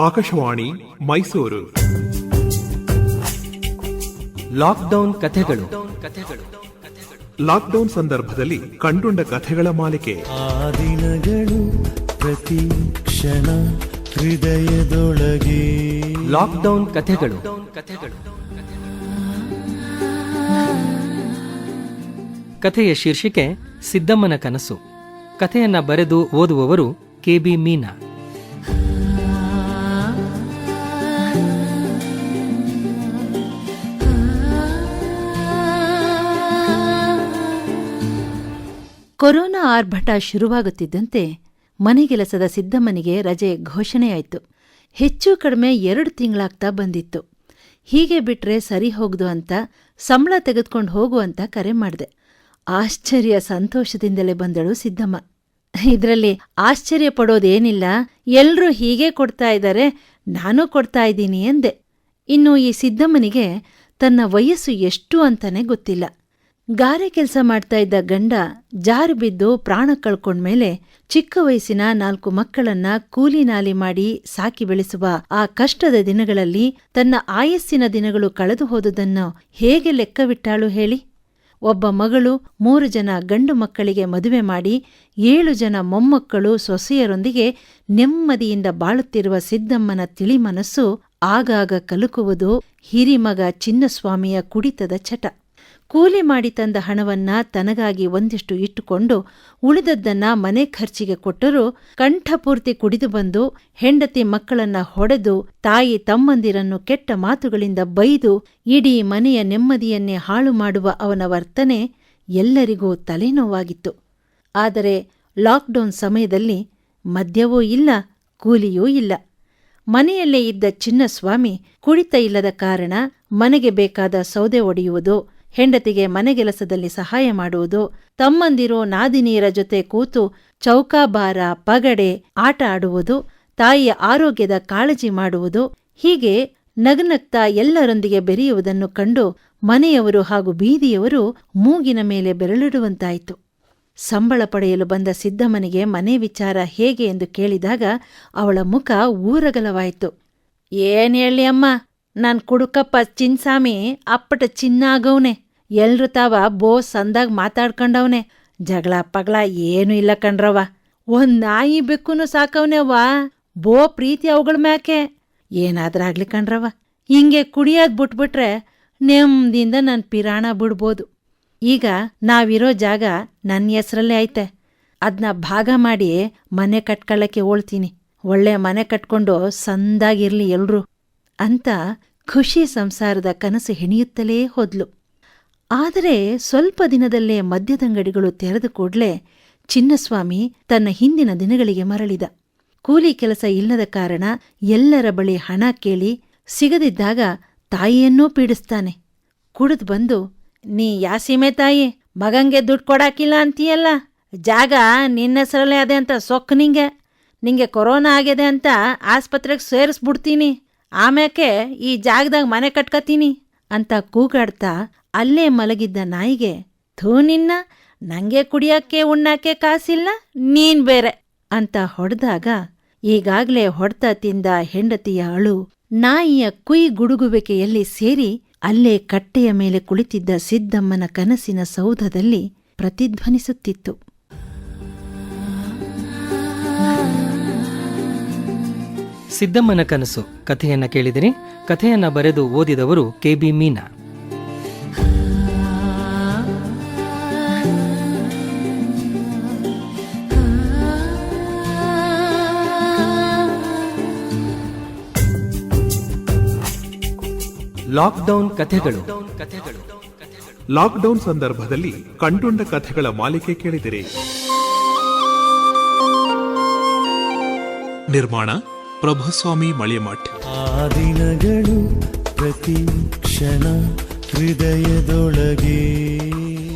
Akashvani Mysuru. Lockdown ಕಥೆಗಳು. Lockdown ಸಂದರ್ಭದಲ್ಲಿ ಕಂಡುಂಡ ಕಥೆಗಳ ಮಾಲಿಕೆ. ಆ ದಿನಗಳು ಪ್ರತಿ ಕ್ಷಣ ಹೃದಯದೊಳಗೆ. ಲಾಕ್ಡೌನ್ ಕಥೆಗಳು. ಕಥೆಯ ಶೀರ್ಷಿಕೆ ಸಿದ್ದಮ್ಮನ ಕನಸು. ಕಥೆಯನ್ನ ಬರೆದು ಓದುವವರು ಕೆ.ಬಿ. ಮೀನಾ. ಕೊರೋನಾ ಆರ್ಭಟ ಶುರುವಾಗುತ್ತಿದ್ದಂತೆ ಮನೆಗೆಲಸದ ಸಿದ್ದಮ್ಮನಿಗೆ ರಜೆ ಘೋಷಣೆಯಾಯಿತು. ಹೆಚ್ಚು ಕಡಿಮೆ 2 ತಿಂಗಳಾಗ್ತಾ ಬಂದಿತ್ತು. ಹೀಗೆ ಬಿಟ್ರೆ ಸರಿ ಹೋಗ್ದು ಅಂತ ಸಂಬಳ ತೆಗೆದುಕೊಂಡು ಹೋಗು ಅಂತ ಕರೆ ಮಾಡಿದೆ. ಆಶ್ಚರ್ಯ ಸಂತೋಷದಿಂದಲೇ ಬಂದಳು ಸಿದ್ದಮ್ಮ. ಇದರಲ್ಲಿ ಆಶ್ಚರ್ಯ ಪಡೋದೇನಿಲ್ಲ, ಎಲ್ರೂ ಹೀಗೆ ಕೊಡ್ತಾ ಇದ್ದಾರೆ, ನಾನೂ ಕೊಡ್ತಾ ಇದ್ದೀನಿ ಎಂದೆ. ಇನ್ನು ಈ ಸಿದ್ದಮ್ಮನಿಗೆ ತನ್ನ ವಯಸ್ಸು ಎಷ್ಟು ಅಂತಾನೆ ಗೊತ್ತಿಲ್ಲ. ಗಾರೆ ಕೆಲಸ ಮಾಡ್ತಾ ಇದ್ದ ಗಂಡ ಜಾರು ಬಿದ್ದು ಪ್ರಾಣ ಕಳ್ಕೊಂಡ್ಮೇಲೆ ಚಿಕ್ಕ ವಯಸ್ಸಿನ 4 ಮಕ್ಕಳನ್ನ ಕೂಲಿ ನಾಲಿ ಮಾಡಿ ಸಾಕಿ ಬೆಳೆಸುವ ಆ ಕಷ್ಟದ ದಿನಗಳಲ್ಲಿ ತನ್ನ ಆಯಸ್ಸಿನ ದಿನಗಳು ಕಳೆದು ಹೋದುದನ್ನು ಹೇಗೆ ಲೆಕ್ಕವಿಟ್ಟಾಳು ಹೇಳಿ? ಒಬ್ಬ ಮಗಳು, 3 ಜನ ಗಂಡು ಮಕ್ಕಳಿಗೆ ಮದುವೆ ಮಾಡಿ 7 ಜನ ಮೊಮ್ಮಕ್ಕಳು ಸೊಸೆಯರೊಂದಿಗೆ ನೆಮ್ಮದಿಯಿಂದ ಬಾಳುತ್ತಿರುವ ಸಿದ್ದಮ್ಮನ ತಿಳಿ ಮನಸ್ಸು ಆಗಾಗ ಕಲುಕುವುದು ಹಿರಿಮಗ ಚಿನ್ನಸ್ವಾಮಿಯ ಕುಡಿತದ ಚಟ. ಕೂಲಿ ಮಾಡಿ ತಂದ ಹಣವನ್ನ ತನಗಾಗಿ ಒಂದಿಷ್ಟು ಇಟ್ಟುಕೊಂಡು ಉಳಿದದ್ದನ್ನ ಮನೆ ಖರ್ಚಿಗೆ ಕೊಟ್ಟರೂ ಕಂಠಪೂರ್ತಿ ಕುಡಿದು ಬಂದು ಹೆಂಡತಿ ಮಕ್ಕಳನ್ನ ಹೊಡೆದು ತಾಯಿ ತಮ್ಮಂದಿರನ್ನು ಕೆಟ್ಟ ಮಾತುಗಳಿಂದ ಬೈದು ಇಡೀ ಮನೆಯ ನೆಮ್ಮದಿಯನ್ನೇ ಹಾಳು ಮಾಡುವ ಅವನ ವರ್ತನೆ ಎಲ್ಲರಿಗೂ ತಲೆನೋವಾಗಿತ್ತು. ಆದರೆ ಲಾಕ್ಡೌನ್ ಸಮಯದಲ್ಲಿ ಮದ್ಯವೂ ಇಲ್ಲ, ಕೂಲಿಯೂ ಇಲ್ಲ. ಮನೆಯಲ್ಲೇ ಇದ್ದ ಚಿನ್ನಸ್ವಾಮಿ ಕುಡಿತ ಇಲ್ಲದ ಕಾರಣ ಮನೆಗೆ ಬೇಕಾದ ಸೌದೆ ಒಡೆಯುವುದು, ಹೆಂಡತಿಗೆ ಮನೆಗೆಲಸದಲ್ಲಿ ಸಹಾಯ ಮಾಡುವುದು, ತಮ್ಮಂದಿರು ನಾದಿನಿಯರ ಜೊತೆ ಕೂತು ಚೌಕಾಬಾರ ಪಗಡೆ ಆಟ ಆಡುವುದು, ತಾಯಿಯ ಆರೋಗ್ಯದ ಕಾಳಜಿ ಮಾಡುವುದು, ಹೀಗೆ ನಗನಗ್ತಾ ಎಲ್ಲರೊಂದಿಗೆ ಬೆರೆಯುವುದನ್ನು ಕಂಡು ಮನೆಯವರು ಹಾಗೂ ಬೀದಿಯವರು ಮೂಗಿನ ಮೇಲೆ ಬೆರಳಿಡುವಂತಾಯಿತು. ಸಂಬಳ ಪಡೆಯಲು ಬಂದ ಸಿದ್ದಮ್ಮನಿಗೆ ಮನೆ ವಿಚಾರ ಹೇಗೆ ಎಂದು ಕೇಳಿದಾಗ ಅವಳ ಮುಖ ಊರಗಲವಾಯಿತು. ಏನ್ ಹೇಳಿ ಅಮ್ಮ, ನಾನ್ ಕುಡುಕಪ್ಪ ಚಿನ್ಸಾಮಿ ಅಪ್ಪಟ ಚಿನ್ನಾಗವ್ನೆ. ಎಲ್ರು ತಾವ ಬೋ ಸಂದಾಗ ಮಾತಾಡ್ಕೊಂಡವ್ನೆ. ಜಗಳ ಪಗಳ ಏನೂ ಇಲ್ಲ ಕಣ್ರವ. ಒಂದ್ ನಾಯಿ ಬೆಕ್ಕೂನು ಸಾಕವ್ನೆವ್ವ. ಬೋ ಪ್ರೀತಿ ಅವುಗಳ ಮ್ಯಾಕೆ. ಏನಾದ್ರಾಗ್ಲಿ ಕಣ್ರವ, ಹಿಂಗೆ ಕುಡಿಯೋದ್ ಬಿಟ್ಬಿಟ್ರೆ ನೆಮ್ಮದಿಯಿಂದ ನನ್ ಪಿರಾಣ ಬಿಡ್ಬೋದು. ಈಗ ನಾವಿರೋ ಜಾಗ ನನ್ನ ಹೆಸ್ರಲ್ಲೇ ಐತೆ. ಅದ್ನ ಭಾಗ ಮಾಡಿ ಮನೆ ಕಟ್ಕೊಳ್ಳಕ್ಕೆ ಹೋಳ್ತೀನಿ. ಒಳ್ಳೆ ಮನೆ ಕಟ್ಕೊಂಡು ಸಂದಾಗಿರ್ಲಿ ಎಲ್ರೂ ಅಂತ ಖುಷಿ ಸಂಸಾರದ ಕನಸು ಹೆಣೆಯುತ್ತಲೇ ಹೋದ್ಲು. ಆದರೆ ಸ್ವಲ್ಪ ದಿನದಲ್ಲೇ ಮದ್ಯದಂಗಡಿಗಳು ತೆರೆದ ಕೂಡ್ಲೇ ಚಿನ್ನಸ್ವಾಮಿ ತನ್ನ ಹಿಂದಿನ ದಿನಗಳಿಗೆ ಮರಳಿದ. ಕೂಲಿ ಕೆಲಸ ಇಲ್ಲದ ಕಾರಣ ಎಲ್ಲರ ಬಳಿ ಹಣ ಕೇಳಿ ಸಿಗದಿದ್ದಾಗ ತಾಯಿಯನ್ನೂ ಪೀಡಿಸ್ತಾನೆ. ಕುಡಿದು ಬಂದು, ನೀ ಯಾಸೀಮೆ ತಾಯಿ, ಮಗಂಗೆ ದುಡ್ಡು ಕೊಡಾಕಿಲ್ಲ ಅಂತೀಯಲ್ಲ, ಜಾಗ ನಿನ್ನ ಹೆಸರಲ್ಲೇ ಅದೆ ಅಂತ ಸೊಕ್ಕು ನಿಂಗೆ ಕೊರೋನಾ ಆಗಿದೆ ಅಂತ ಆಸ್ಪತ್ರೆಗೆ ಸೇರಿಸ್ಬಿಡ್ತೀನಿ, ಆಮ್ಯಾಕೆ ಈ ಜಾಗದಾಗ ಮನೆ ಕಟ್ಕತೀನಿ ಅಂತ ಕೂಗಾಡ್ತಾ ಅಲ್ಲೇ ಮಲಗಿದ್ದ ನಾಯಿಗೆ, ಥೂ ನಿನ್ನ, ನಂಗೆ ಕುಡಿಯಕ್ಕೆ ಉಣ್ಣಾಕೆ ಕಾಸಿಲ್ಲ, ನೀನ್ ಬೇರೆ ಅಂತ ಹೊಡೆದಾಗ ಈಗಾಗ್ಲೇ ಹೊಡ್ತ ತಿಂದ ಹೆಂಡತಿಯ ಅಳು ನಾಯಿಯ ಕುಯ್ ಗುಡುಗುವಿಕೆಯಲ್ಲಿ ಸೇರಿ ಅಲ್ಲೇ ಕಟ್ಟೆಯ ಮೇಲೆ ಕುಳಿತಿದ್ದ ಸಿದ್ದಮ್ಮನ ಕನಸಿನ ಸೌಧದಲ್ಲಿ ಪ್ರತಿಧ್ವನಿಸುತ್ತಿತ್ತು. ಸಿದ್ದಮ್ಮನ ಕನಸು ಕಥೆಯನ್ನ ಕೇಳಿದಿರಿ. ಕಥೆಯನ್ನ ಬರೆದು ಓದಿದವರು ಕೆ.ಬಿ. ಮೀನಾ. ಲಾಕ್ಡೌನ್ ಕಥೆಗಳು. ಲಾಕ್ಡೌನ್ ಸಂದರ್ಭದಲ್ಲಿ ಕಂಡುಂಡ ಕಥೆಗಳ ಮಾಲಿಕೆ ಕೇಳಿದಿರಿ. ನಿರ್ಮಾಣ ಪ್ರಭುಸ್ವಾಮಿ ಮಳಿಮಠ್. ಆ ದಿನಗಳು ಪ್ರತಿ ಕ್ಷಣ ಹೃದಯದೊಳಗೆ.